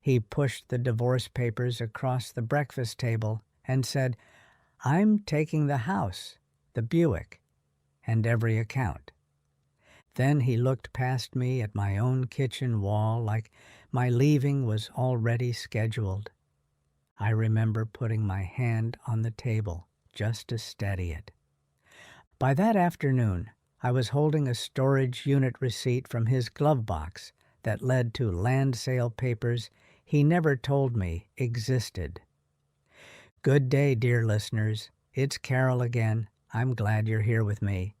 He pushed the divorce papers across the breakfast table and said, "I'm taking the house, the Buick, and every account." Then he looked past me at my own kitchen wall like my leaving was already scheduled. I remember putting my hand on the table just to steady it. By that afternoon, I was holding a storage unit receipt from his glove box that led to land sale papers he never told me existed. Good day, dear listeners. It's Carol again. I'm glad you're here with me.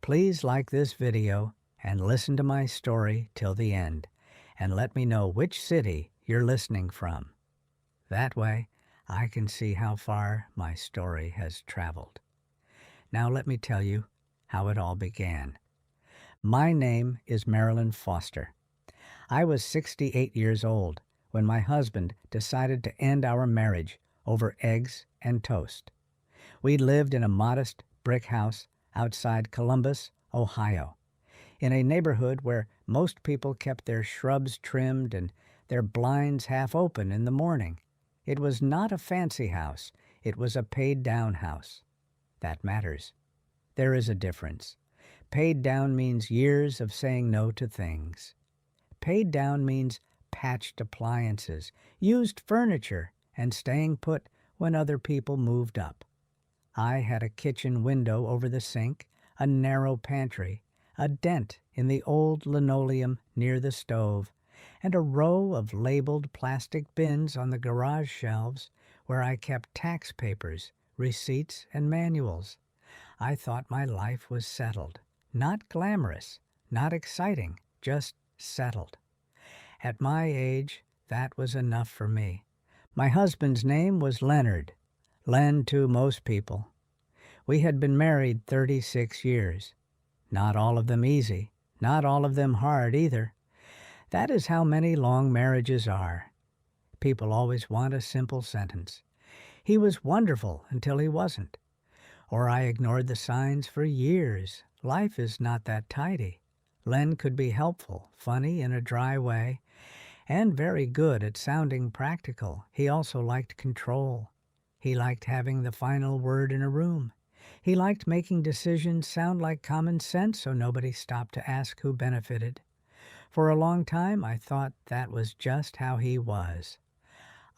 Please like this video and listen to my story till the end, and let me know which city you're listening from. That way, I can see how far my story has traveled. Now let me tell you how it all began. My name is Marilyn Foster. I was 68 years old when my husband decided to end our marriage over eggs and toast. We lived in a modest brick house outside Columbus, Ohio, in a neighborhood where most people kept their shrubs trimmed and their blinds half open in the morning. It was not a fancy house. It was a paid-down house. That matters. There is a difference. Paid down means years of saying no to things. Paid down means patched appliances, used furniture, and staying put when other people moved up. I had a kitchen window over the sink, a narrow pantry, a dent in the old linoleum near the stove, and a row of labeled plastic bins on the garage shelves where I kept tax papers, receipts, and manuals. I thought my life was settled. Not glamorous, not exciting, just settled. At my age, that was enough for me. My husband's name was Leonard, Len to most people. We had been married 36 years. Not all of them easy, not all of them hard either. That is how many long marriages are. People always want a simple sentence. He was wonderful until he wasn't. Or I ignored the signs for years. Life is not that tidy. Len could be helpful, funny in a dry way, and very good at sounding practical. He also liked control. He liked having the final word in a room. He liked making decisions sound like common sense so nobody stopped to ask who benefited. For a long time, I thought that was just how he was.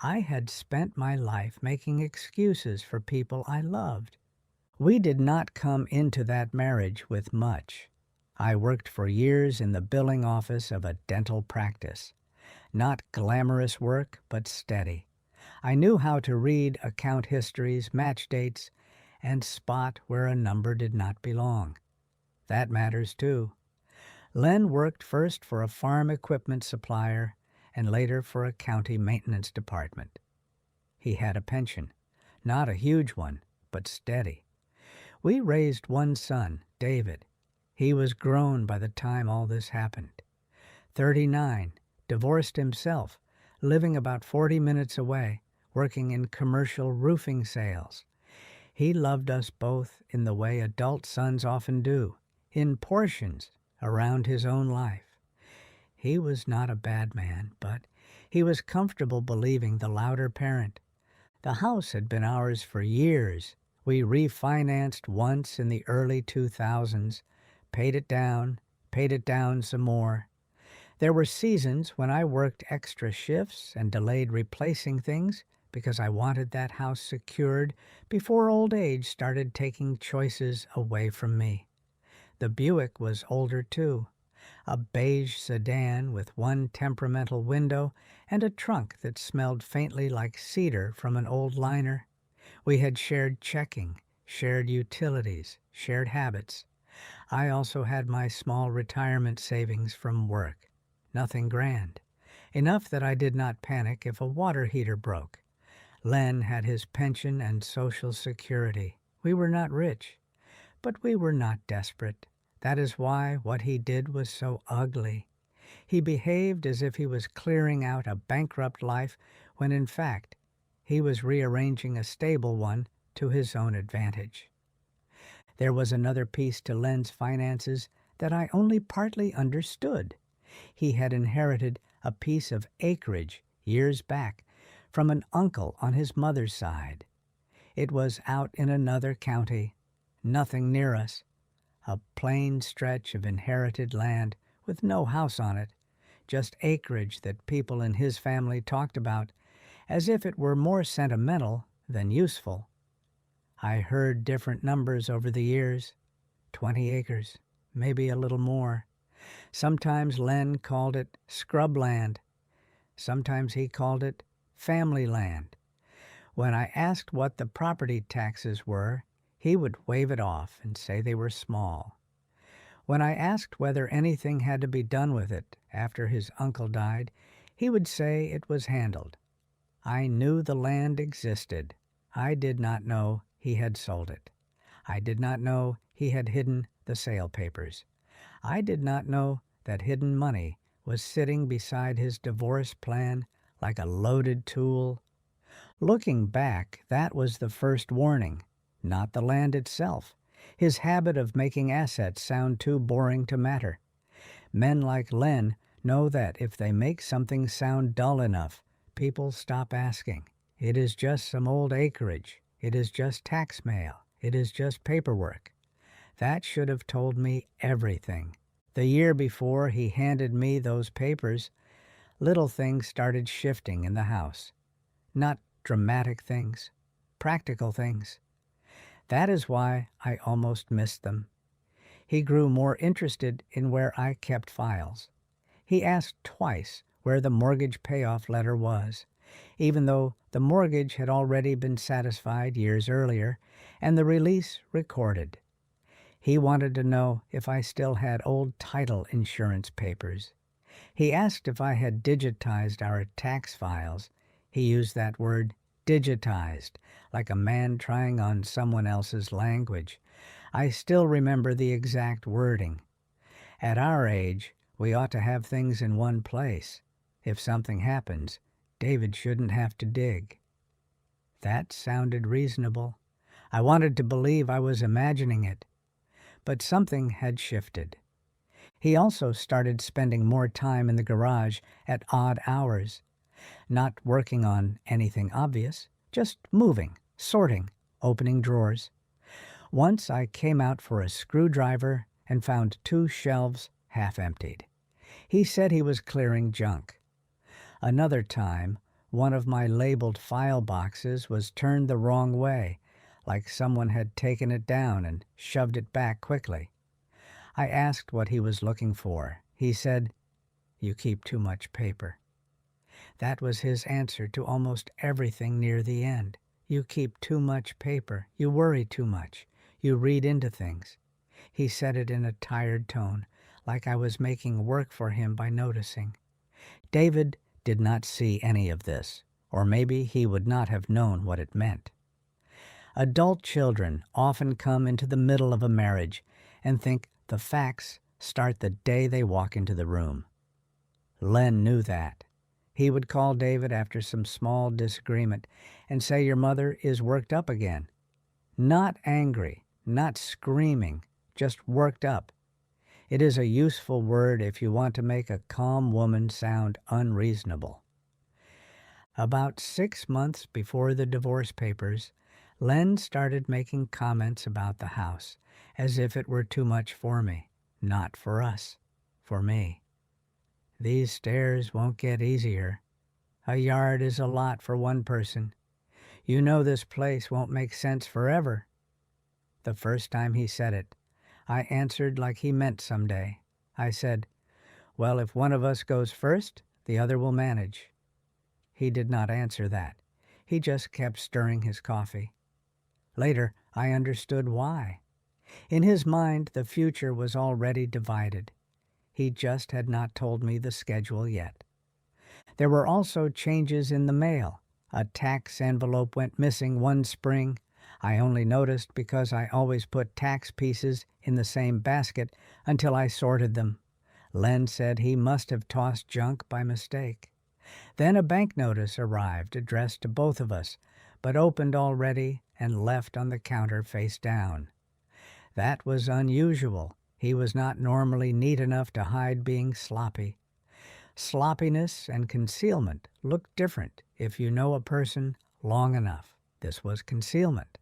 I had spent my life making excuses for people I loved. We did not come into that marriage with much. I worked for years in the billing office of a dental practice. Not glamorous work, but steady. I knew how to read account histories, match dates, and spot where a number did not belong. That matters too. Len worked first for a farm equipment supplier and later for a county maintenance department. He had a pension, not a huge one, but steady. We raised one son, David. He was grown by the time all this happened. 39, divorced himself, living about 40 minutes away, working in commercial roofing sales. He loved us both in the way adult sons often do, in portions around his own life. He was not a bad man, but he was comfortable believing the louder parent. The house had been ours for years. We refinanced once in the early 2000s, paid it down some more. There were seasons when I worked extra shifts and delayed replacing things because I wanted that house secured before old age started taking choices away from me. The Buick was older too, a beige sedan with one temperamental window and a trunk that smelled faintly like cedar from an old liner. We had shared checking, shared utilities, shared habits. I also had my small retirement savings from work. Nothing grand. Enough that I did not panic if a water heater broke. Len had his pension and Social Security. We were not rich, but we were not desperate. That is why what he did was so ugly. He behaved as if he was clearing out a bankrupt life when in fact he was rearranging a stable one to his own advantage. There was another piece to Len's finances that I only partly understood. He had inherited a piece of acreage years back, from an uncle on his mother's side. It was out in another county, nothing near us, a plain stretch of inherited land with no house on it, just acreage that people in his family talked about as if it were more sentimental than useful. I heard different numbers over the years, 20 acres, maybe a little more. Sometimes Len called it scrubland. Sometimes he called it family land. When I asked what the property taxes were, he would wave it off and say they were small. When I asked whether anything had to be done with it after his uncle died, he would say it was handled. I knew the land existed. I did not know he had sold it. I did not know he had hidden the sale papers. I did not know that hidden money was sitting beside his divorce plan like a loaded tool. Looking back, that was the first warning, not the land itself. His habit of making assets sound too boring to matter. Men like Len know that if they make something sound dull enough, people stop asking. It is just some old acreage. It is just tax mail. It is just paperwork. That should have told me everything. The year before he handed me those papers, little things started shifting in the house. Not dramatic things, practical things. That is why I almost missed them. He grew more interested in where I kept files. He asked twice where the mortgage payoff letter was, even though the mortgage had already been satisfied years earlier and the release recorded. He wanted to know if I still had old title insurance papers. He asked if I had digitized our tax files. He used that word, digitized, like a man trying on someone else's language. I still remember the exact wording. At our age, we ought to have things in one place. If something happens, David shouldn't have to dig. That sounded reasonable. I wanted to believe I was imagining it. But something had shifted. He also started spending more time in the garage at odd hours, not working on anything obvious, just moving, sorting, opening drawers. Once I came out for a screwdriver and found 2 shelves half emptied. He said he was clearing junk. Another time, one of my labeled file boxes was turned the wrong way, like someone had taken it down and shoved it back quickly. I asked what he was looking for. He said, "You keep too much paper." That was his answer to almost everything near the end. You keep too much paper. You worry too much. You read into things. He said it in a tired tone, like I was making work for him by noticing. David did not see any of this, or maybe he would not have known what it meant. Adult children often come into the middle of a marriage and think the facts start the day they walk into the room. Len knew that. He would call David after some small disagreement and say, "Your mother is worked up again." Not angry, not screaming, just worked up. It is a useful word if you want to make a calm woman sound unreasonable. About 6 months before the divorce papers, Len started making comments about the house, as if it were too much for me. Not for us, for me. These stairs won't get easier. A yard is a lot for one person. You know this place won't make sense forever. The first time he said it, I answered like he meant someday. I said, "Well, if one of us goes first, the other will manage." He did not answer that. He just kept stirring his coffee. Later, I understood why. In his mind, the future was already divided. He just had not told me the schedule yet. There were also changes in the mail. A tax envelope went missing one spring. I only noticed because I always put tax pieces in the same basket until I sorted them. Len said he must have tossed junk by mistake. Then a bank notice arrived addressed to both of us, but opened already and left on the counter face down. That was unusual. He was not normally neat enough to hide being sloppy. Sloppiness and concealment look different if you know a person long enough. This was concealment.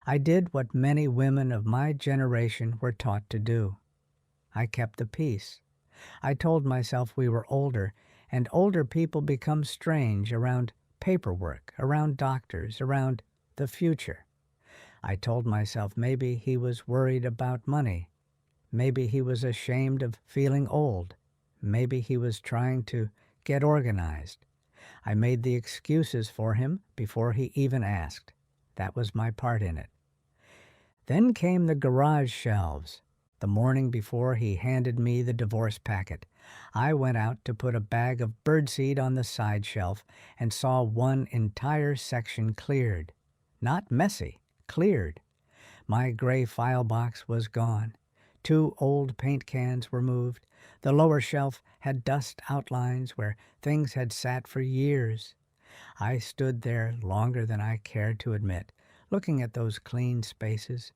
I did what many women of my generation were taught to do. I kept the peace. I told myself we were older, and older people become strange around paperwork, around doctors, around the future. I told myself maybe he was worried about money. Maybe he was ashamed of feeling old. Maybe he was trying to get organized. I made the excuses for him before he even asked. That was my part in it. Then came the garage shelves. The morning before he handed me the divorce packet, I went out to put a bag of birdseed on the side shelf and saw one entire section cleared. Not messy, cleared. My gray file box was gone. 2 old paint cans were moved. The lower shelf had dust outlines where things had sat for years. I stood there longer than I cared to admit, looking at those clean spaces.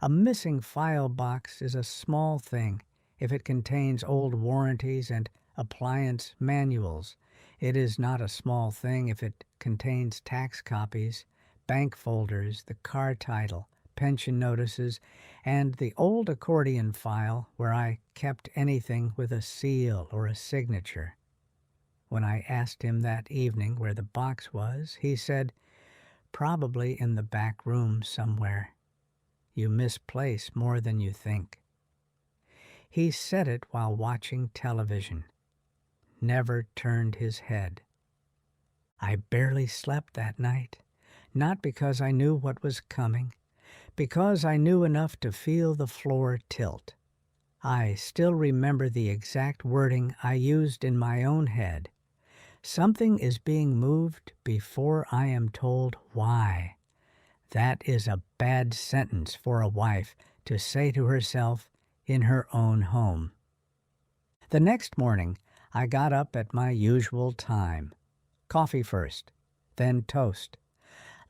A missing file box is a small thing if it contains old warranties and appliance manuals. It is not a small thing if it contains tax copies, bank folders, the car title, pension notices, and the old accordion file where I kept anything with a seal or a signature. When I asked him that evening where the box was, he said, "Probably in the back room somewhere. You misplace more than you think." He said it while watching television. Never turned his head. I barely slept that night, not because I knew what was coming, because I knew enough to feel the floor tilt. I still remember the exact wording I used in my own head. Something is being moved before I am told why. That is a bad sentence for a wife to say to herself in her own home. The next morning, I got up at my usual time. Coffee first, then toast.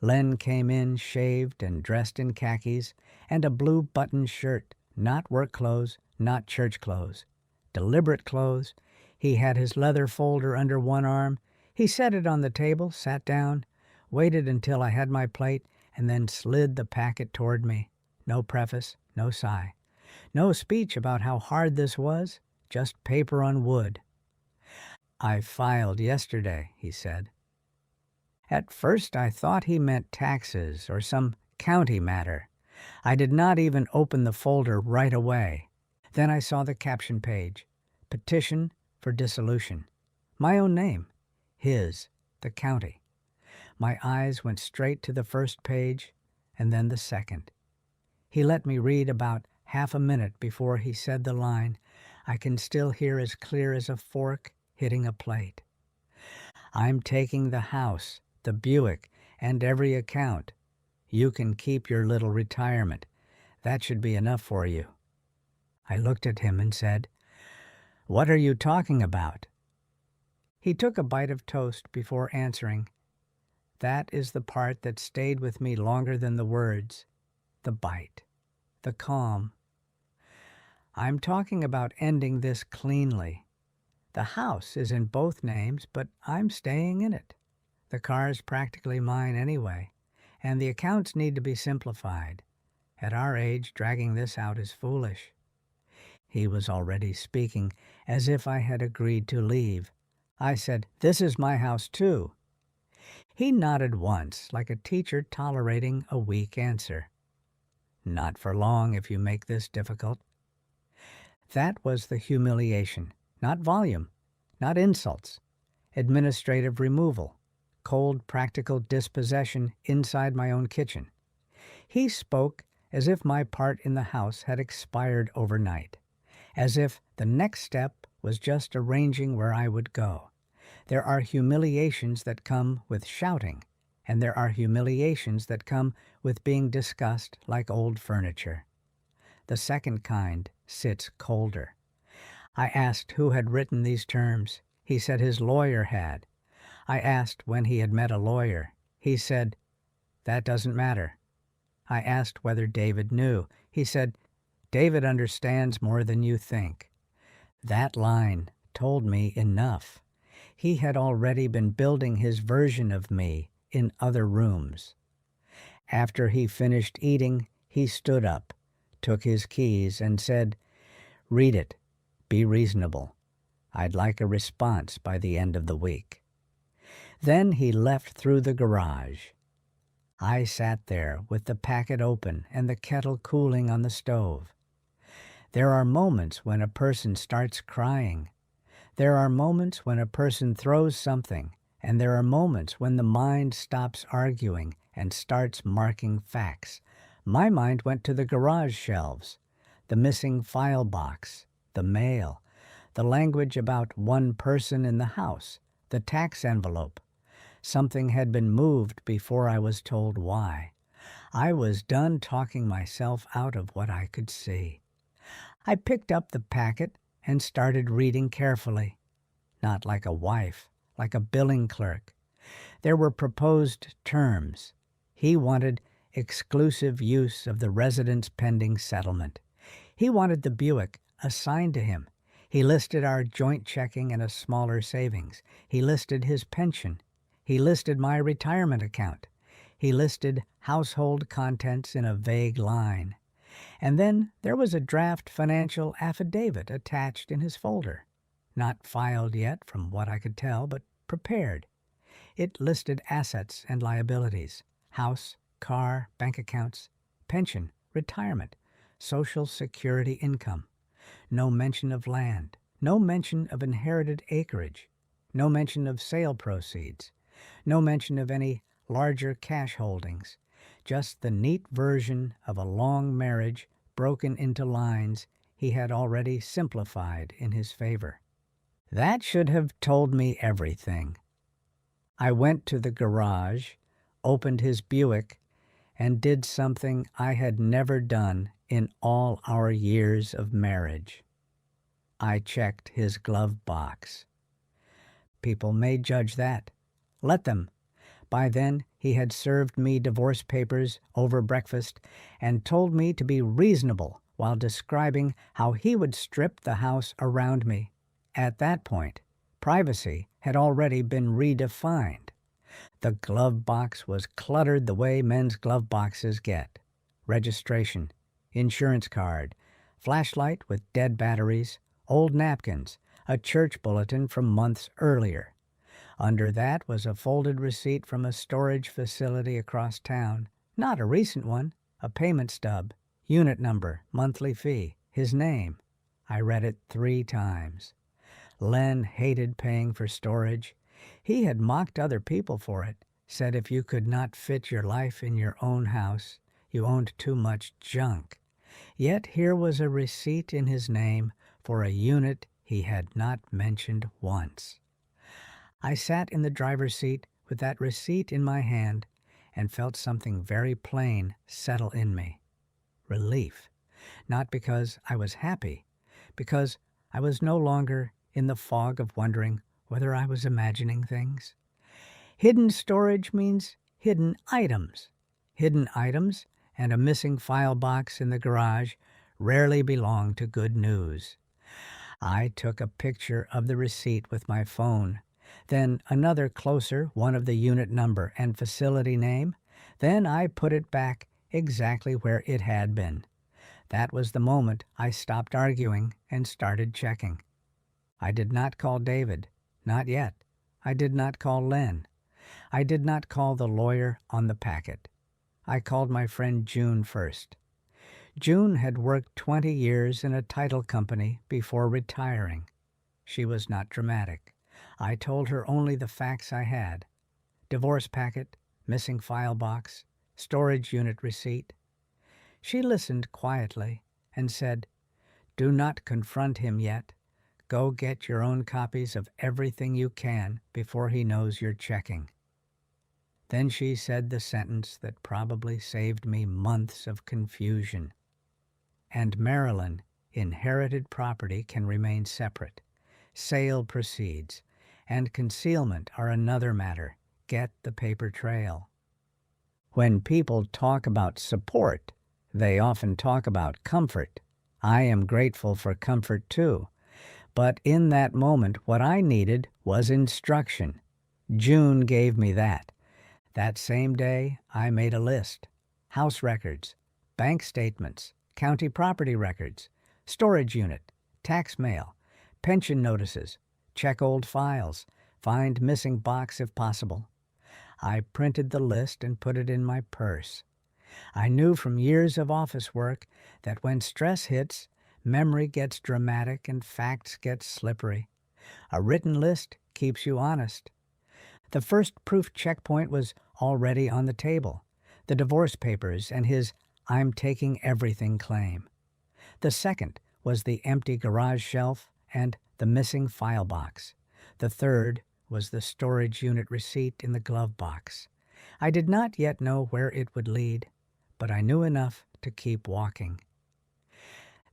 Len came in shaved and dressed in khakis and a blue button shirt, not work clothes, not church clothes. Deliberate clothes. He had his leather folder under one arm. He set it on the table, sat down, waited until I had my plate, and then slid the packet toward me. No preface, no sigh. No speech about how hard this was, just paper on wood. "I filed yesterday," he said. At first I thought he meant taxes or some county matter. I did not even open the folder right away. Then I saw the caption page, "Petition for dissolution." My own name, his, the county. My eyes went straight to the first page and then the second. He let me read about half a minute before he said the line I can still hear as clear as a fork hitting a plate. "I'm taking the house, the Buick, and every account. You can keep your little retirement. That should be enough for you." I looked at him and said, "What are you talking about?" He took a bite of toast before answering. That is the part that stayed with me longer than the words. The bite. The calm. "I'm talking about ending this cleanly. The house is in both names, but I'm staying in it. The car's practically mine anyway, and the accounts need to be simplified. At our age, dragging this out is foolish." He was already speaking as if I had agreed to leave. I said, "This is my house too." He nodded once, like a teacher tolerating a weak answer. "Not for long if you make this difficult." That was the humiliation, not volume, not insults, administrative removal, cold practical dispossession inside my own kitchen. He spoke as if my part in the house had expired overnight, as if the next step was just arranging where I would go. There are humiliations that come with shouting, and there are humiliations that come with being discussed like old furniture. The second kind sits colder. I asked who had written these terms. He said his lawyer had. I asked when he had met a lawyer. He said, "That doesn't matter." I asked whether David knew. He said, "David understands more than you think." That line told me enough. He had already been building his version of me in other rooms. After he finished eating, he stood up, took his keys, and said, "Read it. Be reasonable. I'd like a response by the end of the week." Then he left through the garage. I sat there with the packet open and the kettle cooling on the stove. There are moments when a person starts crying. There are moments when a person throws something, and there are moments when the mind stops arguing and starts marking facts. My mind went to the garage shelves, the missing file box, the mail, the language about one person in the house, the tax envelope. Something had been moved before I was told why. I was done talking myself out of what I could see. I picked up the packet and started reading carefully. Not like a wife, like a billing clerk. There were proposed terms. He wanted exclusive use of the residence pending settlement. He wanted the Buick assigned to him. He listed our joint checking and a smaller savings. He listed his pension. He listed my retirement account. He listed household contents in a vague line. And then there was a draft financial affidavit attached in his folder. Not filed yet, from what I could tell, but prepared. It listed assets and liabilities, house, car, bank accounts, pension, retirement, Social Security income. No mention of land, no mention of inherited acreage, no mention of sale proceeds, no mention of any larger cash holdings, just the neat version of a long marriage broken into lines he had already simplified in his favor. That should have told me everything. I went to the garage, opened his Buick, and did something I had never done in all our years of marriage. I checked his glove box. People may judge that. Let them. By then, he had served me divorce papers over breakfast and told me to be reasonable while describing how he would strip the house around me. At that point, privacy had already been redefined. The glove box was cluttered the way men's glove boxes get. Registration, insurance card, flashlight with dead batteries, old napkins, a church bulletin from months earlier. Under that was a folded receipt from a storage facility across town. Not a recent one, a payment stub, unit number, monthly fee, his name. I read it 3 times. Len hated paying for storage. He had mocked other people for it, said if you could not fit your life in your own house, you owned too much junk. Yet here was a receipt in his name for a unit he had not mentioned once. I sat in the driver's seat with that receipt in my hand and felt something very plain settle in me. Relief. Not because I was happy, because I was no longer in the fog of wondering whether I was imagining things. Hidden storage means hidden items. Hidden items and a missing file box in the garage rarely belong to good news. I took a picture of the receipt with my phone, then another closer, one of the unit number and facility name. Then I put it back exactly where it had been. That was the moment I stopped arguing and started checking. I did not call David, not yet. I did not call Len. I did not call the lawyer on the packet. I called my friend June first. June had worked 20 years in a title company before retiring. She was not dramatic. I told her only the facts I had. Divorce packet, missing file box, storage unit receipt. She listened quietly and said, "Do not confront him yet. Go get your own copies of everything you can before he knows you're checking." Then she said the sentence that probably saved me months of confusion. "And Marilyn, inherited property can remain separate. Sale proceeds and concealment are another matter. Get the paper trail." When people talk about support, they often talk about comfort. I am grateful for comfort too, But in that moment, what I needed was instruction. June gave me that. That same day, I made a list. House records, bank statements, county property records, storage unit, tax mail, pension notices, check old files, find missing box if possible. I printed the list and put it in my purse. I knew from years of office work that when stress hits, memory gets dramatic and facts get slippery. A written list keeps you honest. The first proof checkpoint was already on the table, the divorce papers and his "I'm taking everything" claim. The second was the empty garage shelf and the missing file box. The third was the storage unit receipt in the glove box. I did not yet know where it would lead, but I knew enough to keep walking.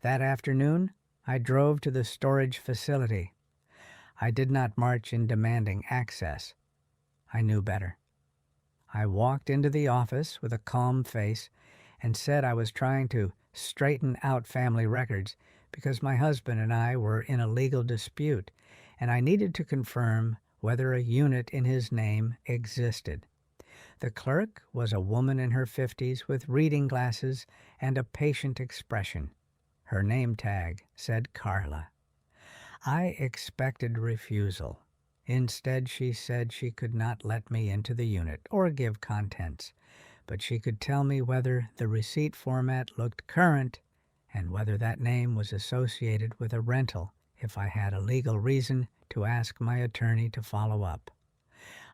That afternoon, I drove to the storage facility. I did not march in demanding access. I knew better. I walked into the office with a calm face and said I was trying to straighten out family records because my husband and I were in a legal dispute, and I needed to confirm whether a unit in his name existed. The clerk was a woman in her 50s with reading glasses and a patient expression. Her name tag said Carla. I expected refusal. Instead, she said she could not let me into the unit or give contents, but she could tell me whether the receipt format looked current and whether that name was associated with a rental if I had a legal reason to ask my attorney to follow up.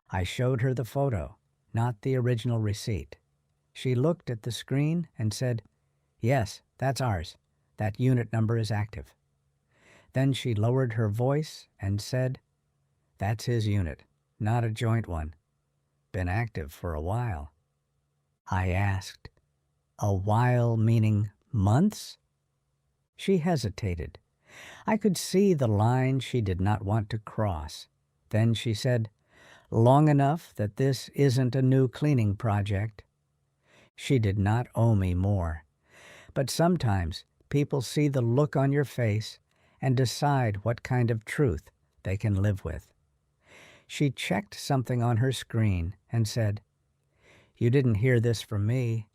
I showed her the photo, not the original receipt. She looked at the screen and said, "Yes, that's ours. That unit number is active." Then she lowered her voice and said, "That's his unit, not a joint one. Been active for a while." I asked, "A while meaning months?" She hesitated. I could see the line she did not want to cross. Then she said, "Long enough that this isn't a new cleaning project." She did not owe me more. But sometimes people see the look on your face and decide what kind of truth they can live with. She checked something on her screen and said, "You didn't hear this from me,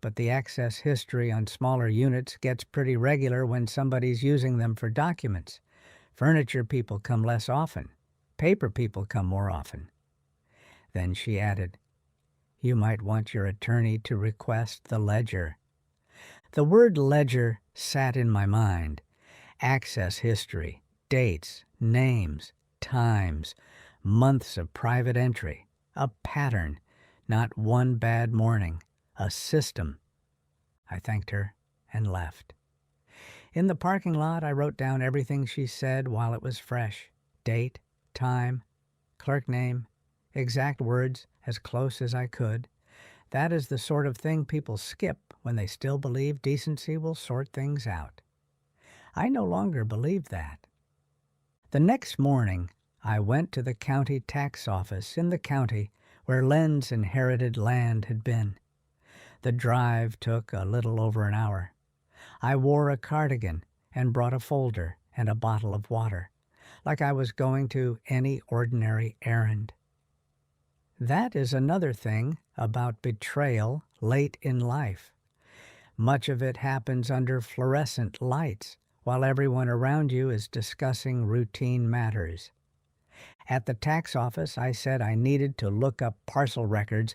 but the access history on smaller units gets pretty regular when somebody's using them for documents. Furniture people come less often. Paper people come more often." Then she added, "You might want your attorney to request the ledger." The word ledger sat in my mind. Access history, dates, names, times, months of private entry, a pattern, not one bad morning, a system. I thanked her and left. In the parking lot, I wrote down everything she said while it was fresh. Date, time, clerk name, exact words as close as I could. That is the sort of thing people skip when they still believe decency will sort things out. I no longer believe that. The next morning, I went to the county tax office in the county where Len's inherited land had been. The drive took a little over an hour. I wore a cardigan and brought a folder and a bottle of water, like I was going to any ordinary errand. That is another thing about betrayal late in life. Much of it happens under fluorescent lights, while everyone around you is discussing routine matters. At the tax office, I said I needed to look up parcel records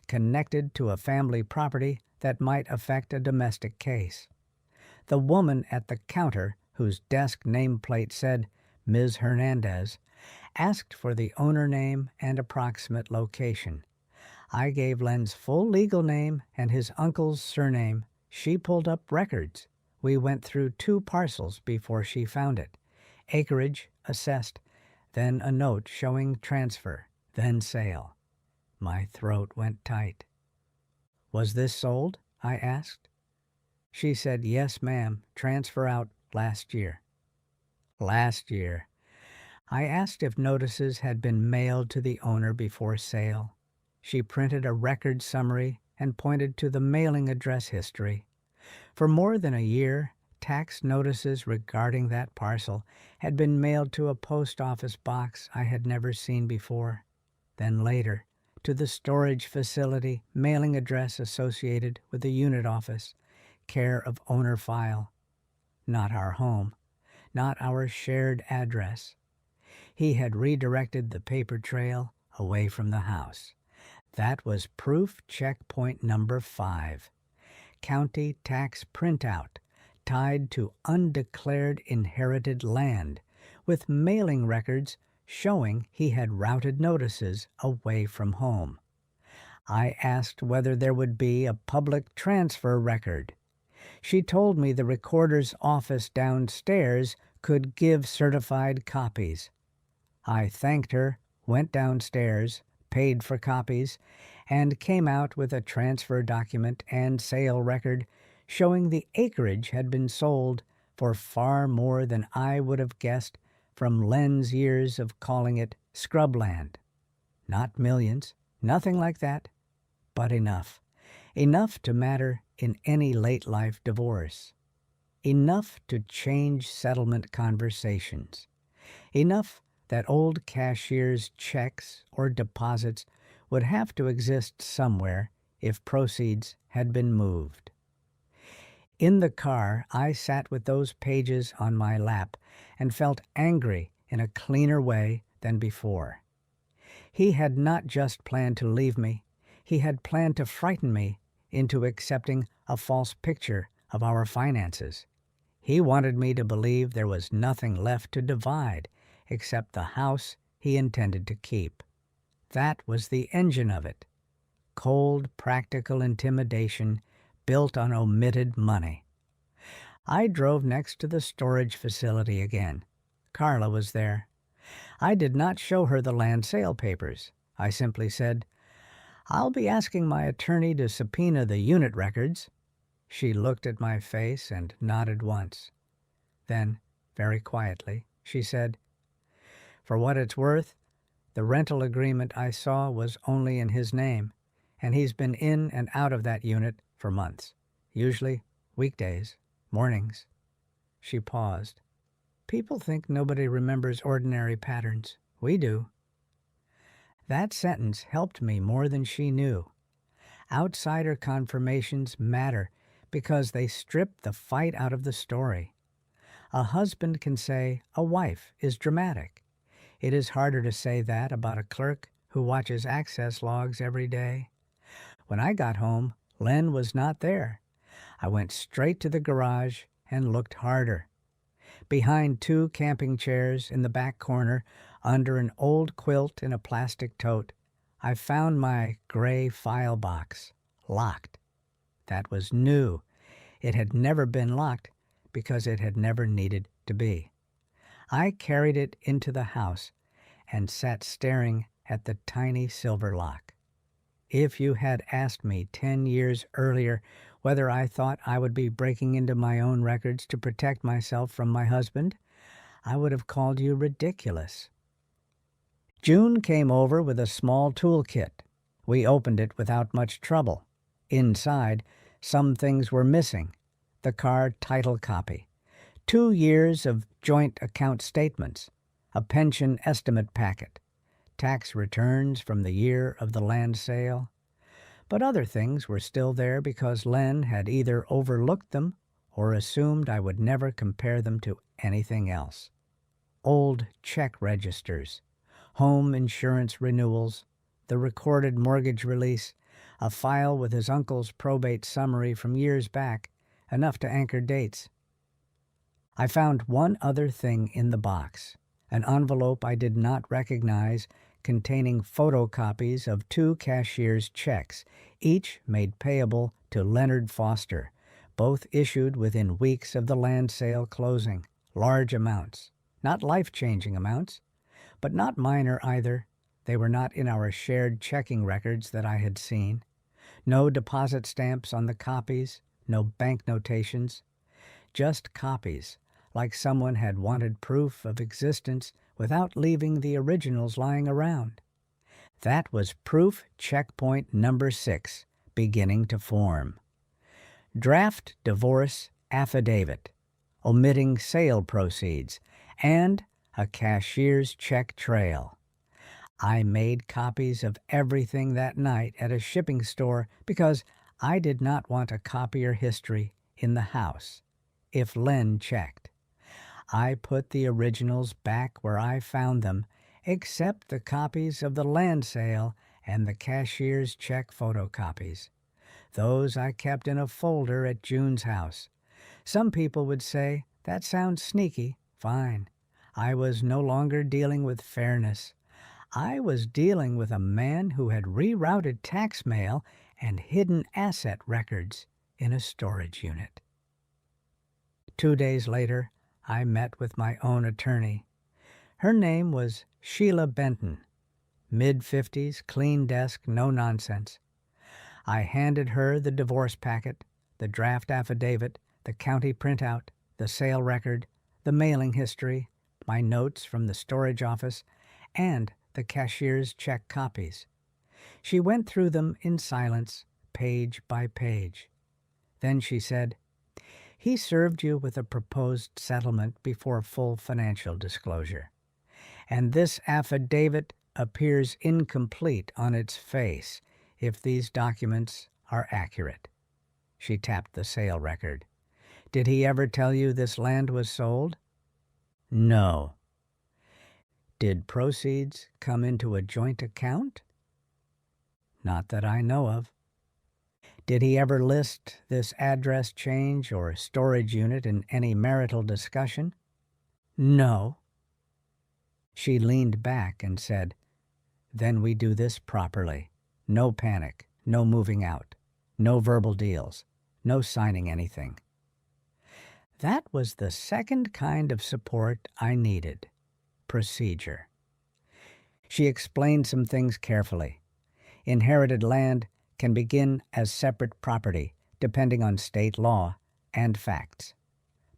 connected to a family property that might affect a domestic case. The woman at the counter, whose desk nameplate said Ms. Hernandez, asked for the owner name and approximate location. I gave Len's full legal name and his uncle's surname. She pulled up records. We went through 2 parcels before she found it. Acreage, assessed, then a note showing transfer, then sale. My throat went tight. "Was this sold?" I asked. She said, "Yes, ma'am, transfer out last year." Last year. I asked if notices had been mailed to the owner before sale. She printed a record summary and pointed to the mailing address history. For more than a year, tax notices regarding that parcel had been mailed to a post office box I had never seen before. Then later, to the storage facility mailing address associated with the unit office, care of owner file. Not our home, not our shared address. He had redirected the paper trail away from the house. That was proof checkpoint number 5. County tax printout tied to undeclared inherited land, with mailing records showing he had routed notices away from home. I asked whether there would be a public transfer record. She told me the recorder's office downstairs could give certified copies. I thanked her, went downstairs, paid for copies, and came out with a transfer document and sale record showing the acreage had been sold for far more than I would have guessed from Len's years of calling it scrubland. Not millions, nothing like that, but enough. Enough to matter in any late-life divorce. Enough to change settlement conversations. Enough that old cashier's checks or deposits would have to exist somewhere if proceeds had been moved. In the car, I sat with those pages on my lap and felt angry in a cleaner way than before. He had not just planned to leave me, he had planned to frighten me into accepting a false picture of our finances. He wanted me to believe there was nothing left to divide except the house he intended to keep. That was the engine of it. Cold, practical intimidation built on omitted money. I drove next to the storage facility again. Carla was there. I did not show her the land sale papers. I simply said, "I'll be asking my attorney to subpoena the unit records." She looked at my face and nodded once. Then, very quietly, she said, "For what it's worth, the rental agreement I saw was only in his name, and he's been in and out of that unit for months, usually weekdays, mornings." She paused. People think nobody remembers ordinary patterns. We do. That sentence helped me more than she knew. Outsider confirmations matter because they strip the fight out of the story. A husband can say a wife is dramatic. It is harder to say that about a clerk who watches access logs every day. When I got home, Len was not there. I went straight to the garage and looked harder. Behind 2 camping chairs in the back corner, under an old quilt in a plastic tote, I found my gray file box, locked. That was new. It had never been locked because it had never needed to be. I carried it into the house and sat staring at the tiny silver lock. If you had asked me 10 years earlier whether I thought I would be breaking into my own records to protect myself from my husband, I would have called you ridiculous. June came over with a small toolkit. We opened it without much trouble. Inside, some things were missing. The car title copy, 2 years of joint account statements, a pension estimate packet, tax returns from the year of the land sale. But other things were still there because Len had either overlooked them or assumed I would never compare them to anything else. Old check registers, home insurance renewals, the recorded mortgage release, a file with his uncle's probate summary from years back, enough to anchor dates. I found one other thing in the box, an envelope I did not recognize containing photocopies of 2 cashier's checks, each made payable to Leonard Foster, both issued within weeks of the land sale closing. Large amounts, not life-changing amounts, but not minor either. They were not in our shared checking records that I had seen. No deposit stamps on the copies, no bank notations. Just copies, like someone had wanted proof of existence without leaving the originals lying around. That was proof checkpoint number 6, beginning to form. Draft divorce affidavit. omitting sale proceeds, and a cashier's check trail. I made copies of everything that night at a shipping store because I did not want a copier history in the house. If Len checked, I put the originals back where I found them, except the copies of the land sale and the cashier's check photocopies. Those I kept in a folder at June's house. Some people would say, that sounds sneaky. Fine. I was no longer dealing with fairness. I was dealing with a man who had rerouted tax mail and hidden asset records in a storage unit. 2 days later, I met with my own attorney. Her name was Sheila Benton. Mid-50s, clean desk, no nonsense. I handed her the divorce packet, the draft affidavit, the county printout, the sale record, the mailing history, my notes from the storage office, and the cashier's check copies. She went through them in silence, page by page. Then she said, "He served you with a proposed settlement before full financial disclosure, and this affidavit appears incomplete on its face if these documents are accurate." She tapped the sale record. "Did he ever tell you this land was sold?" "No." "Did proceeds come into a joint account?" "Not that I know of." "Did he ever list this address change or storage unit in any marital discussion?" "No." She leaned back and said, "Then we do this properly. No panic, no moving out, no verbal deals, no signing anything." That was the second kind of support I needed. Procedure. She explained some things carefully. Inherited land can begin as separate property, depending on state law and facts.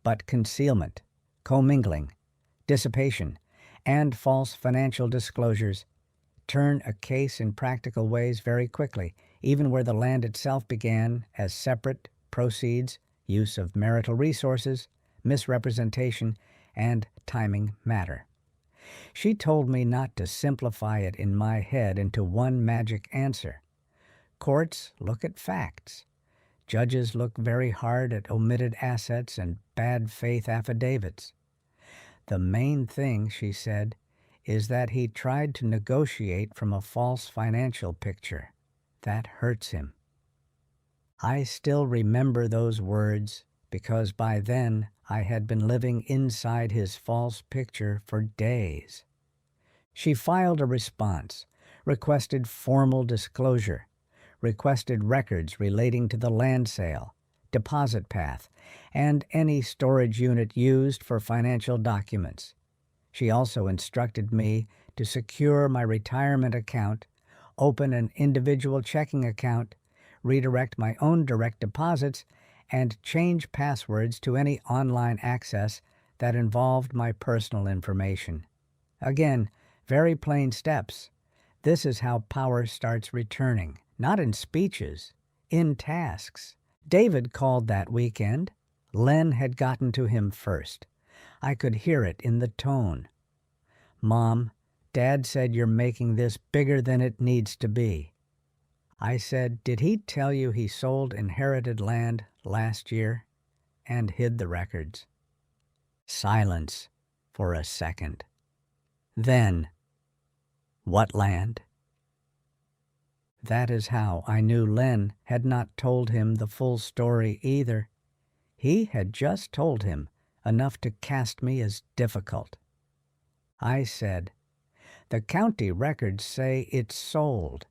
But concealment, commingling, dissipation, and false financial disclosures turn a case in practical ways very quickly, even where the land itself began as separate proceeds, use of marital resources, misrepresentation, and timing matter. She told me not to simplify it in my head into one magic answer. Courts look at facts. Judges look very hard at omitted assets and bad faith affidavits. The main thing, she said, is that he tried to negotiate from a false financial picture. That hurts him. I still remember those words because by then I had been living inside his false picture for days. She filed a response, requested formal disclosure, requested records relating to the land sale, deposit path, and any storage unit used for financial documents. She also instructed me to secure my retirement account, open an individual checking account, redirect my own direct deposits, and change passwords to any online access that involved my personal information. Again, very plain steps. This is how power starts returning, not in speeches, in tasks. David called that weekend. Len had gotten to him first. I could hear it in the tone. "Mom, Dad said you're making this bigger than it needs to be." I said, "Did he tell you he sold inherited land last year?" and hid the records. Silence for a second. Then, "What land?" That is how I knew Len had not told him the full story either. He had just told him enough to cast me as difficult. I said, "The county records say it's sold.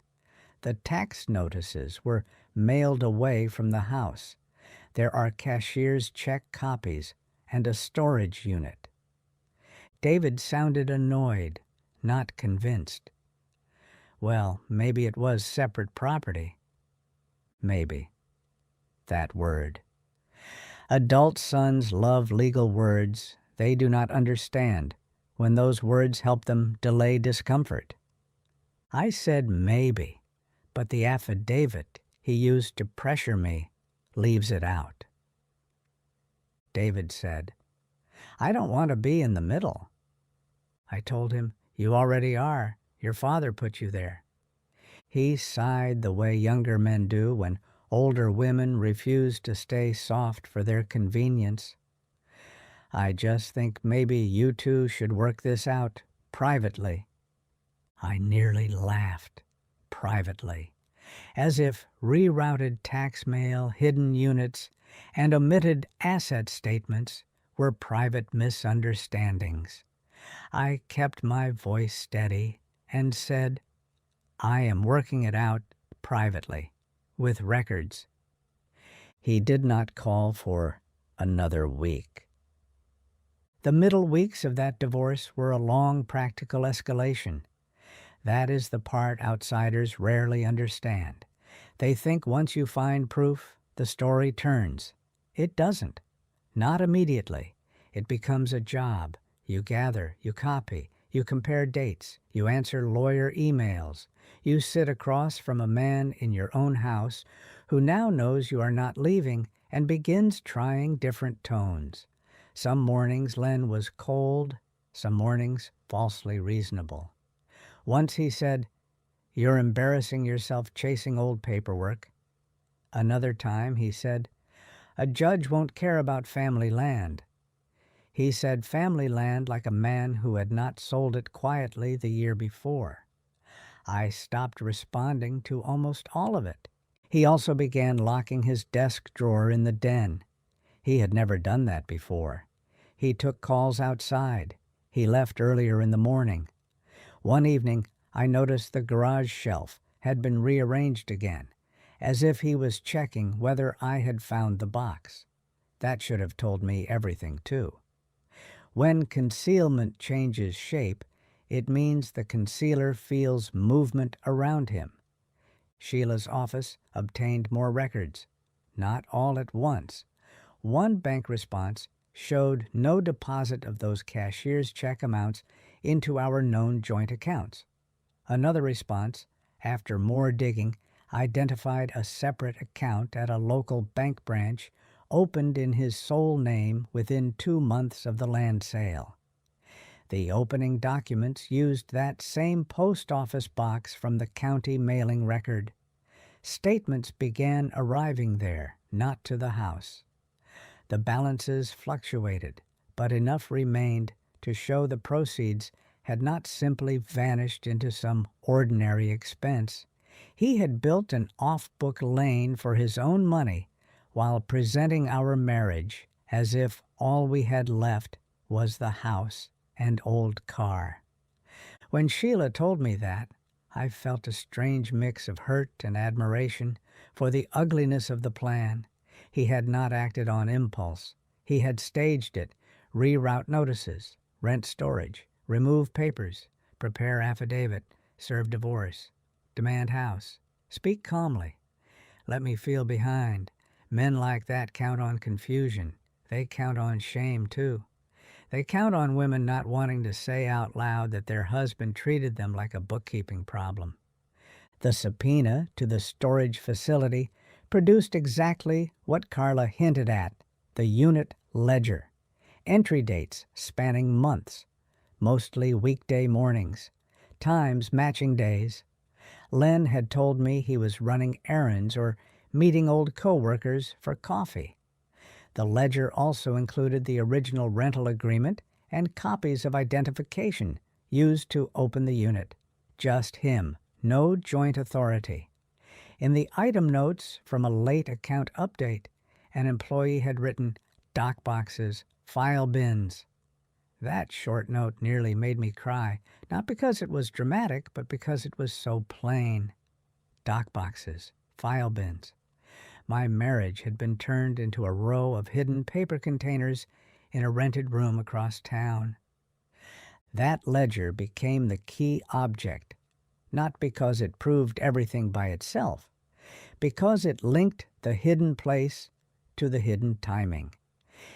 The tax notices were mailed away from the house. There are cashier's check copies and a storage unit." David sounded annoyed, not convinced. Well, maybe it was separate property. Maybe. That word. Adult sons love legal words they do not understand when those words help them delay discomfort. I said maybe, but the affidavit he used to pressure me leaves it out. David said, I don't want to be in the middle. I told him, "You already are. Your father put you there." He sighed the way younger men do when older women refuse to stay soft for their convenience. "I just think maybe you two should work this out privately." I nearly laughed. Privately. As if rerouted tax mail, hidden units, and omitted asset statements were private misunderstandings. I kept my voice steady and said, "I am working it out privately, with records." He did not call for another week. The middle weeks of that divorce were a long practical escalation. That is the part outsiders rarely understand. They think once you find proof, the story turns. It doesn't. Not immediately. It becomes a job. You gather, you copy, you compare dates, you answer lawyer emails. You sit across from a man in your own house who now knows you are not leaving and begins trying different tones. Some mornings Len was cold, some mornings falsely reasonable. Once he said, "You're embarrassing yourself chasing old paperwork." Another time he said, "A judge won't care about family land." He said family land like a man who had not sold it quietly the year before. I stopped responding to almost all of it. He also began locking his desk drawer in the den. He had never done that before. He took calls outside. He left earlier in the morning. One evening, I noticed the garage shelf had been rearranged again, as if he was checking whether I had found the box. That should have told me everything, too. When concealment changes shape, it means the concealer feels movement around him. Sheila's office obtained more records, not all at once. One bank response showed no deposit of those cashier's check amounts into our known joint accounts. Another response, after more digging, identified a separate account at a local bank branch opened in his sole name within 2 months of the land sale. The opening documents used that same post office box from the county mailing record. Statements began arriving there, not to the house. The balances fluctuated, but enough remained to show the proceeds had not simply vanished into some ordinary expense. He had built an off-book lane for his own money while presenting our marriage as if all we had left was the house and old car. When Sheila told me that, I felt a strange mix of hurt and admiration for the ugliness of the plan. He had not acted on impulse. He had staged it, reroute notices, rent storage, remove papers, prepare affidavit, serve divorce, demand house, speak calmly, let me feel behind. Men like that count on confusion. They count on shame, too. They count on women not wanting to say out loud that their husband treated them like a bookkeeping problem. The subpoena to the storage facility produced exactly what Carla hinted at, the unit ledger. Entry dates spanning months, mostly weekday mornings, times matching days. Len had told me he was running errands or meeting old co-workers for coffee. The ledger also included the original rental agreement and copies of identification used to open the unit. Just him, no joint authority. In the item notes from a late account update, an employee had written dock boxes, file bins. That short note nearly made me cry, not because it was dramatic, but because it was so plain. Dock boxes, file bins. My marriage had been turned into a row of hidden paper containers in a rented room across town. That ledger became the key object, not because it proved everything by itself, because it linked the hidden place to the hidden timing.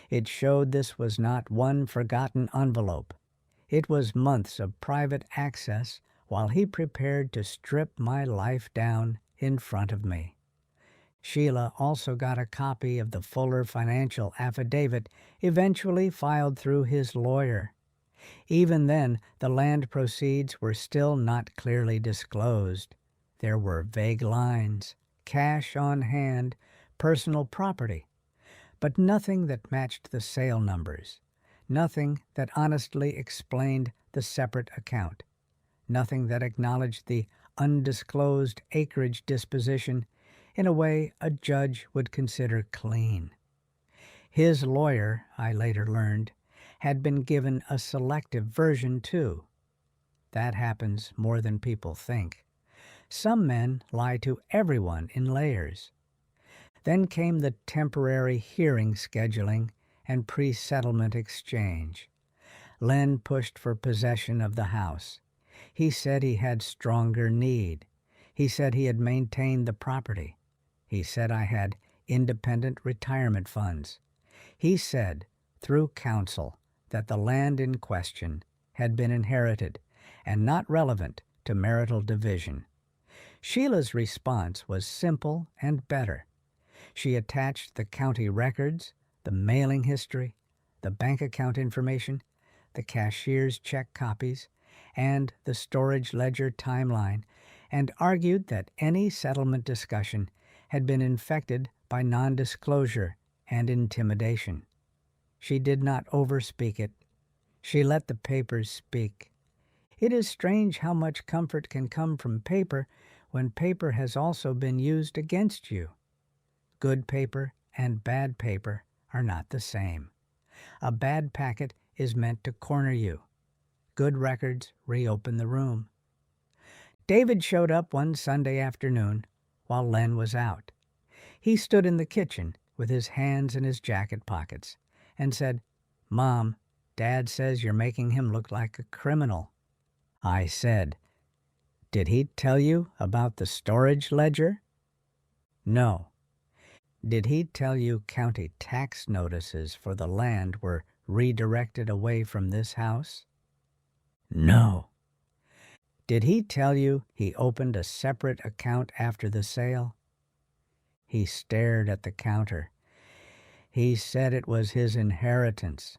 It showed this was not one forgotten envelope. It was months of private access while he prepared to strip my life down in front of me. Sheila also got a copy of the Fuller financial affidavit eventually filed through his lawyer. Even then, the land proceeds were still not clearly disclosed. There were vague lines, cash on hand, personal property, but nothing that matched the sale numbers, nothing that honestly explained the separate account, nothing that acknowledged the undisclosed acreage disposition in a way a judge would consider clean. His lawyer, I later learned, had been given a selective version too. That happens more than people think. Some men lie to everyone in layers. Then came the temporary hearing scheduling and pre-settlement exchange. Len pushed for possession of the house. He said he had stronger need. He said he had maintained the property. He said I had independent retirement funds. He said, through counsel, that the land in question had been inherited and not relevant to marital division. Sheila's response was simple and better. She attached the county records, the mailing history, the bank account information, the cashier's check copies, and the storage ledger timeline, and argued that any settlement discussion had been infected by non-disclosure and intimidation. She did not overspeak it. She let the papers speak. It is strange how much comfort can come from paper when paper has also been used against you. Good paper and bad paper are not the same. A bad packet is meant to corner you. Good records reopen the room. David showed up one Sunday afternoon while Len was out. He stood in the kitchen with his hands in his jacket pockets and said, "Mom, Dad says you're making him look like a criminal." I said, "Did he tell you about the storage ledger?" "No." "Did he tell you county tax notices for the land were redirected away from this house?" "No." "Did he tell you he opened a separate account after the sale?" He stared at the counter. He said it was his inheritance.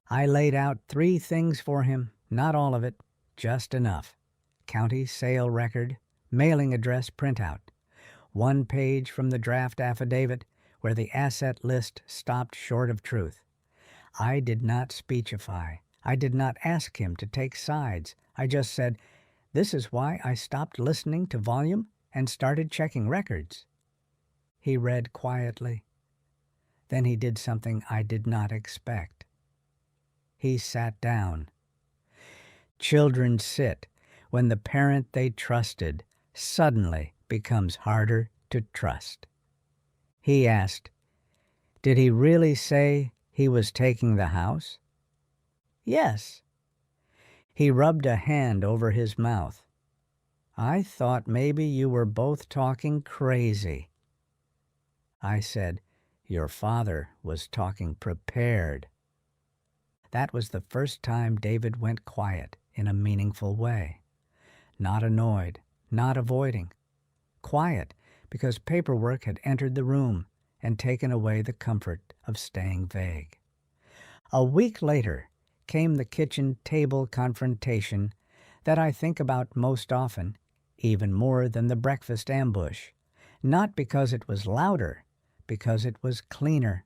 I laid out 3 things for him, not all of it, just enough. County sale record, mailing address printout, 1 page from the draft affidavit where the asset list stopped short of truth. I did not speechify. I did not ask him to take sides. I just said, "This is why I stopped listening to volume and started checking records." He read quietly. Then he did something I did not expect. He sat down. Children sit when the parent they trusted suddenly becomes harder to trust. He asked, "Did he really say he was taking the house?" "Yes." He rubbed a hand over his mouth. "I thought maybe you were both talking crazy." I said, "Your father was talking prepared." That was the first time David went quiet in a meaningful way. Not annoyed, not avoiding. Quiet because paperwork had entered the room and taken away the comfort of staying vague. A week later came the kitchen table confrontation that I think about most often, even more than the breakfast ambush, not because it was louder, because it was cleaner.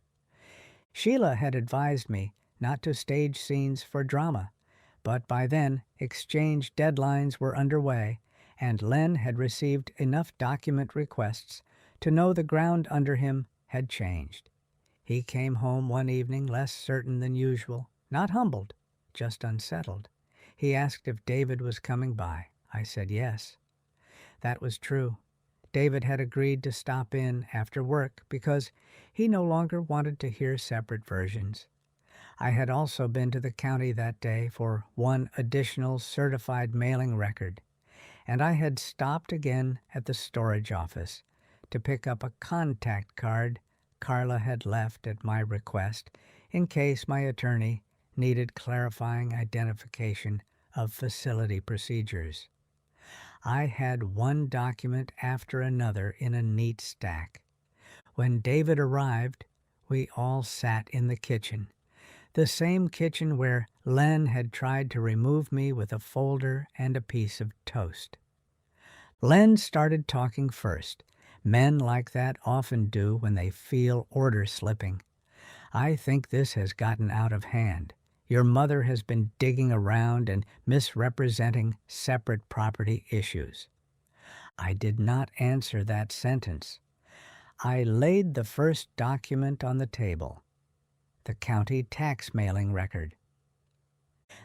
Sheila had advised me not to stage scenes for drama, but by then exchange deadlines were underway, and Len had received enough document requests to know the ground under him had changed. He came home one evening less certain than usual, not humbled, just unsettled. He asked if David was coming by. I said yes. That was true. David had agreed to stop in after work because he no longer wanted to hear separate versions. I had also been to the county that day for 1 additional certified mailing record, and I had stopped again at the storage office to pick up a contact card Carla had left at my request in case my attorney needed clarifying identification of facility procedures. I had one document after another in a neat stack. When David arrived, we all sat in the kitchen, the same kitchen where Len had tried to remove me with a folder and a piece of toast. Len started talking first. Men like that often do when they feel order slipping. I think this has gotten out of hand. Your mother has been digging around and misrepresenting separate property issues. I did not answer that sentence. I laid the first document on the table, the county tax mailing record.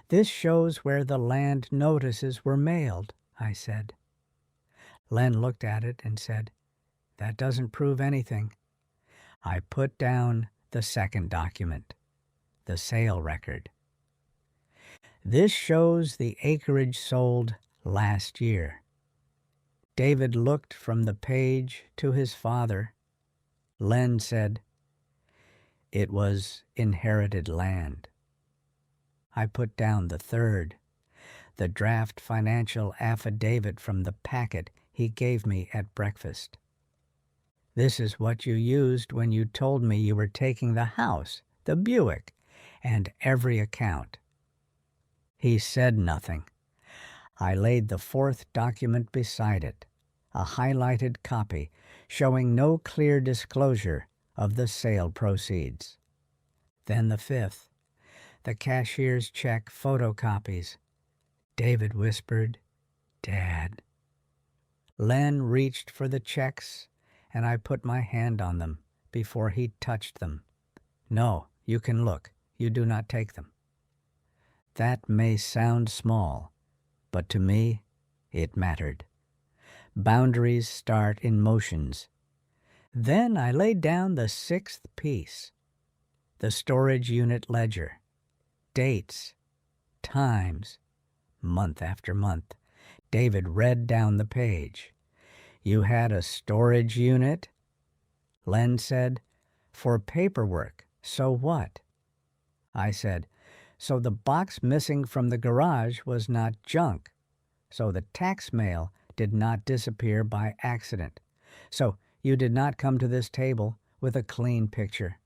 This shows where the land notices were mailed, I said. Len looked at it and said, "That doesn't prove anything." I put down the second document, the sale record. This shows the acreage sold last year. David looked from the page to his father. Len said, "It was inherited land." I put down the third, the draft financial affidavit from the packet he gave me at breakfast. "This is what you used when you told me you were taking the house, the Buick, and every account." He said nothing. I laid the fourth document beside it, a highlighted copy showing no clear disclosure of the sale proceeds. Then the fifth, the cashier's check photocopies. David whispered, "Dad." Len reached for the checks, and I put my hand on them before he touched them. "No, you can look. You do not take them." That may sound small, but to me, it mattered. Boundaries start in motions. Then I laid down the sixth piece, the storage unit ledger. Dates, times, month after month. David read down the page. "You had a storage unit?" Len said, "For paperwork. So what?" I said, "So the box missing from the garage was not junk. So the tax mail did not disappear by accident. So you did not come to this table with a clean picture."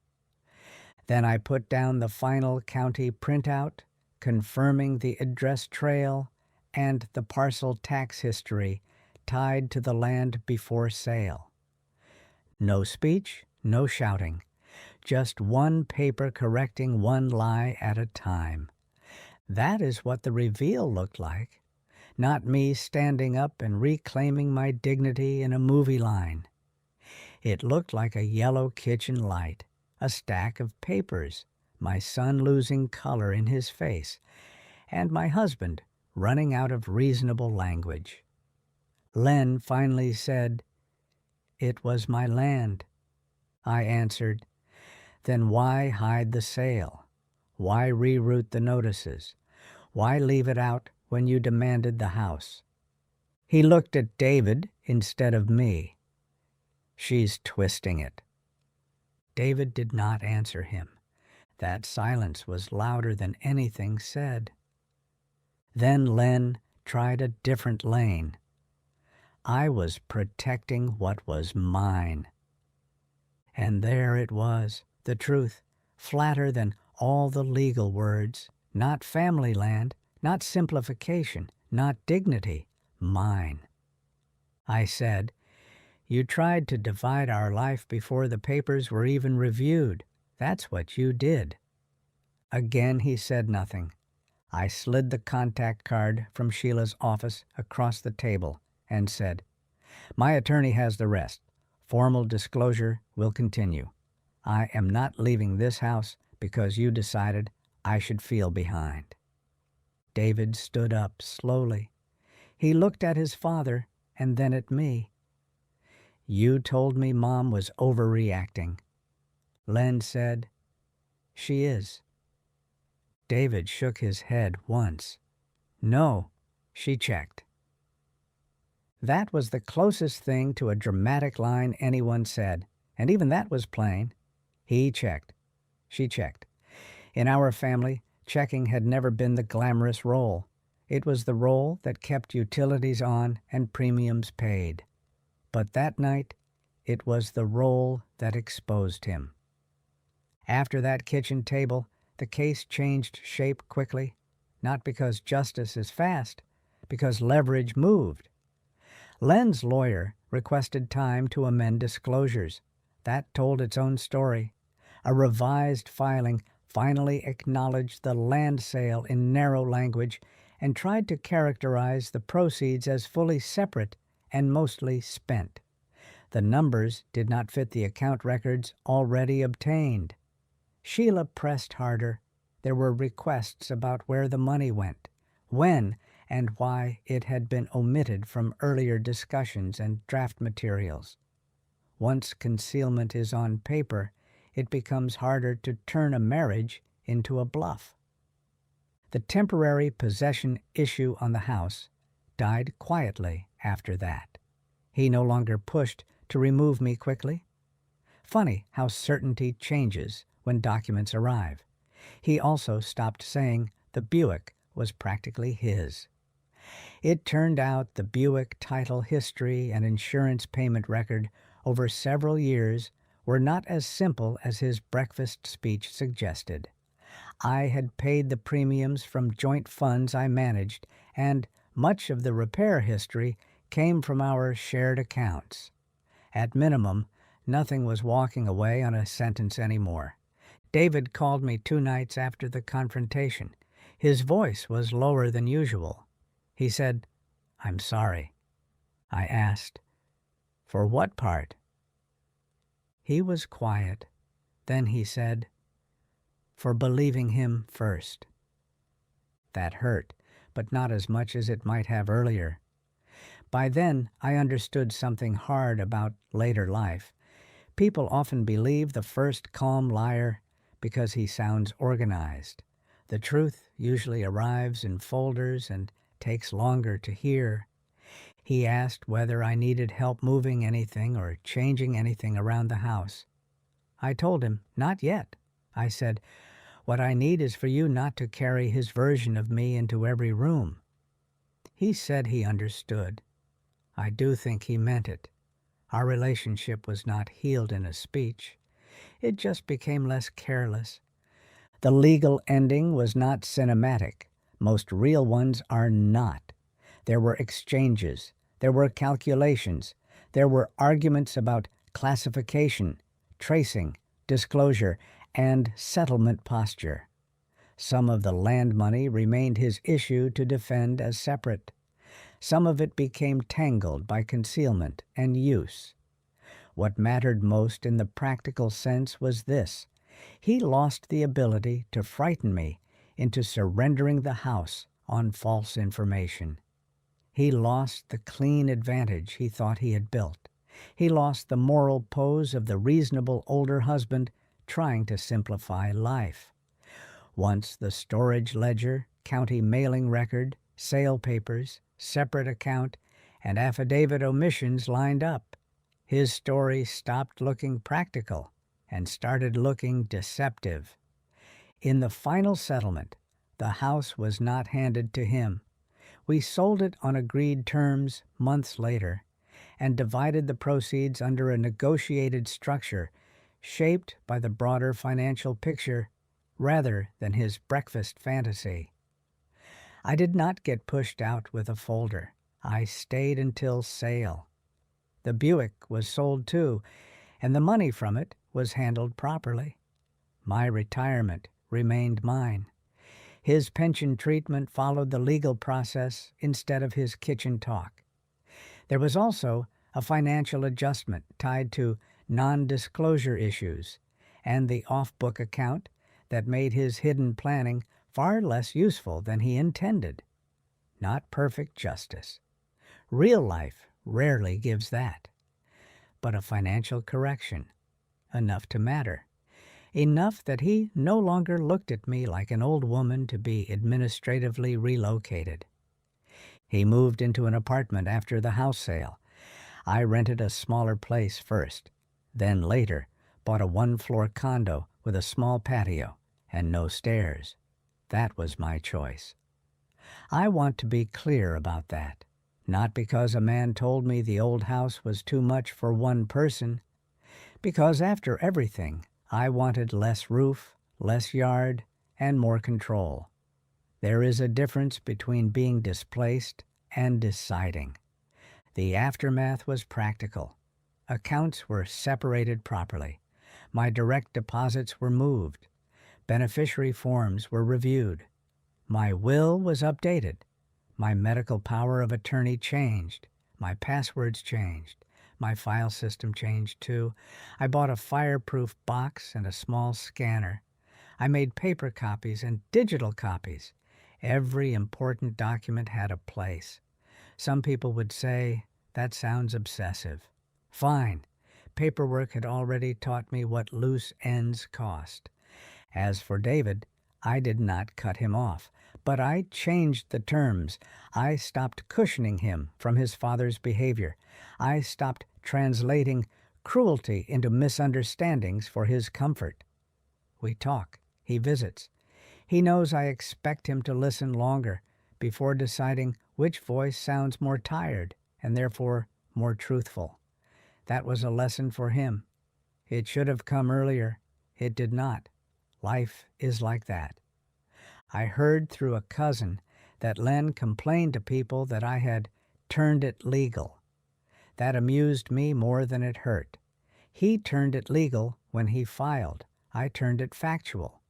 Then I put down the final county printout, confirming the address trail and the parcel tax history tied to the land before sale. No speech, no shouting, just one paper correcting one lie at a time. That is what the reveal looked like, not me standing up and reclaiming my dignity in a movie line. It looked like a yellow kitchen light, a stack of papers, my son losing color in his face, and my husband running out of reasonable language. Len finally said, "It was my land." I answered, "Then why hide the sale? Why reroute the notices? Why leave it out when you demanded the house?" He looked at David instead of me. "She's twisting it." David did not answer him. That silence was louder than anything said. Then Len tried a different lane. I was protecting what was mine. And there it was, the truth, flatter than all the legal words. Not family land, not simplification, not dignity, mine. I said, "You tried to divide our life before the papers were even reviewed. That's what you did." Again he said nothing. I slid the contact card from Sheila's office across the table and said, "My attorney has the rest. Formal disclosure will continue. I am not leaving this house because you decided I should feel behind." David stood up slowly. He looked at his father and then at me. "You told me Mom was overreacting." Len said, "She is." David shook his head once. "No," she checked. That was the closest thing to a dramatic line anyone said, and even that was plain. He checked. She checked. In our family, checking had never been the glamorous role. It was the role that kept utilities on and premiums paid. But that night, it was the role that exposed him. After that kitchen table, the case changed shape quickly, not because justice is fast, because leverage moved. Len's lawyer requested time to amend disclosures. That told its own story. A revised filing finally acknowledged the land sale in narrow language and tried to characterize the proceeds as fully separate and mostly spent. The numbers did not fit the account records already obtained. Sheila pressed harder. There were requests about where the money went, when, and why it had been omitted from earlier discussions and draft materials. Once concealment is on paper, it becomes harder to turn a marriage into a bluff. The temporary possession issue on the house died quietly after that. He no longer pushed to remove me quickly. Funny how certainty changes when documents arrive. He also stopped saying the Buick was practically his. It turned out the Buick title history and insurance payment record over several years were not as simple as his breakfast speech suggested. I had paid the premiums from joint funds I managed, and much of the repair history came from our shared accounts. At minimum, nothing was walking away on a sentence anymore. David called me 2 nights after the confrontation. His voice was lower than usual. He said, "I'm sorry." I asked, "For what part?" He was quiet. Then he said, "For believing him first." That hurt, but not as much as it might have earlier. By then, I understood something hard about later life. People often believe the first calm liar because he sounds organized. The truth usually arrives in folders and takes longer to hear. He asked whether I needed help moving anything or changing anything around the house. I told him, "Not yet." I said, "What I need is for you not to carry his version of me into every room." He said he understood. I do think he meant it. Our relationship was not healed in a speech. It just became less careless. The legal ending was not cinematic. Most real ones are not. There were exchanges. There were calculations. There were arguments about classification, tracing, disclosure, and settlement posture. Some of the land money remained his issue to defend as separate. Some of it became tangled by concealment and use. What mattered most in the practical sense was this: he lost the ability to frighten me into surrendering the house on false information. He lost the clean advantage he thought he had built. He lost the moral pose of the reasonable older husband trying to simplify life. Once the storage ledger, county mailing record, sale papers, separate account, and affidavit omissions lined up, his story stopped looking practical and started looking deceptive. In the final settlement, the house was not handed to him. We sold it on agreed terms months later and divided the proceeds under a negotiated structure shaped by the broader financial picture rather than his breakfast fantasy. I did not get pushed out with a folder. I stayed until sale. The Buick was sold too, and the money from it was handled properly. My retirement remained mine. His pension treatment followed the legal process instead of his kitchen talk. There was also a financial adjustment tied to non-disclosure issues and the off-book account that made his hidden planning far less useful than he intended. Not perfect justice. Real life rarely gives that. But a financial correction, enough to matter. Enough that he no longer looked at me like an old woman to be administratively relocated. He moved into an apartment after the house sale. I rented a smaller place first, then later bought a 1-floor condo with a small patio and no stairs. That was my choice. I want to be clear about that. Not because a man told me the old house was too much for one person, because after everything, I wanted less roof, less yard, and more control. There is a difference between being displaced and deciding. The aftermath was practical. Accounts were separated properly. My direct deposits were moved. Beneficiary forms were reviewed. My will was updated. My medical power of attorney changed. My passwords changed. My file system changed too. I bought a fireproof box and a small scanner. I made paper copies and digital copies. Every important document had a place. Some people would say, that sounds obsessive. Fine. Paperwork had already taught me what loose ends cost. As for David, I did not cut him off, but I changed the terms. I stopped cushioning him from his father's behavior. I stopped translating cruelty into misunderstandings for his comfort. We talk. He visits. He knows I expect him to listen longer before deciding which voice sounds more tired and therefore more truthful. That was a lesson for him. It should have come earlier. It did not. Life is like that. I heard through a cousin that Len complained to people that I had turned it legal. That amused me more than it hurt. He turned it legal when he filed. I turned it factual.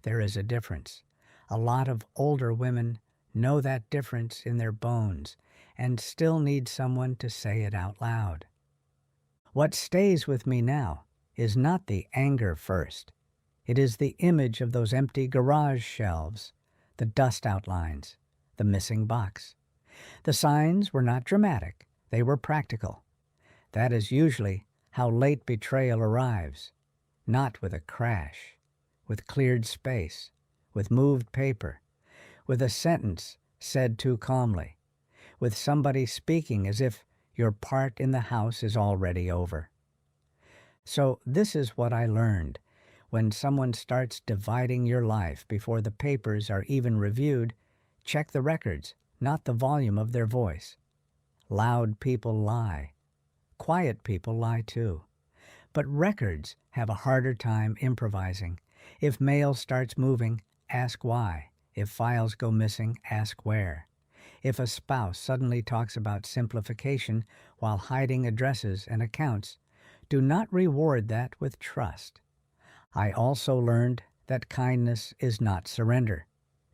There is a difference. A lot of older women know that difference in their bones and still need someone to say it out loud. What stays with me now is not the anger first. It is the image of those empty garage shelves, the dust outlines, the missing box. The signs were not dramatic. They were practical. That is usually how late betrayal arrives. Not with a crash, with cleared space, with moved paper, with a sentence said too calmly, with somebody speaking as if your part in the house is already over. So this is what I learned. When someone starts dividing your life before the papers are even reviewed, check the records, not the volume of their voice. Loud people lie. Quiet people lie too. But records have a harder time improvising. If mail starts moving, ask why. If files go missing, ask where. If a spouse suddenly talks about simplification while hiding addresses and accounts, do not reward that with trust. I also learned that kindness is not surrender.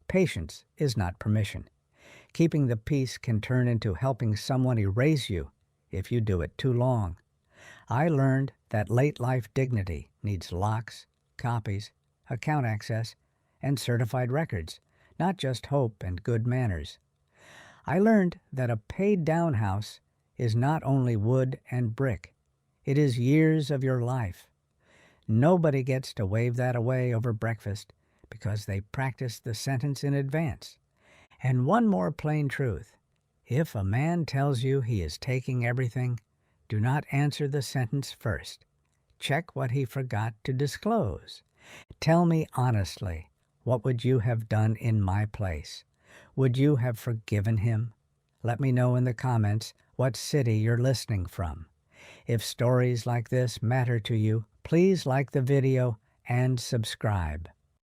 Patience is not permission. Keeping the peace can turn into helping someone erase you if you do it too long. I learned that late life dignity needs locks, copies, account access, and certified records, not just hope and good manners. I learned that a paid-down house is not only wood and brick. It is years of your life. Nobody gets to wave that away over breakfast because they practiced the sentence in advance. And one more plain truth. If a man tells you he is taking everything, do not answer the sentence first. Check what he forgot to disclose. Tell me honestly, what would you have done in my place? Would you have forgiven him? Let me know in the comments what city you're listening from. If stories like this matter to you, please like the video and subscribe.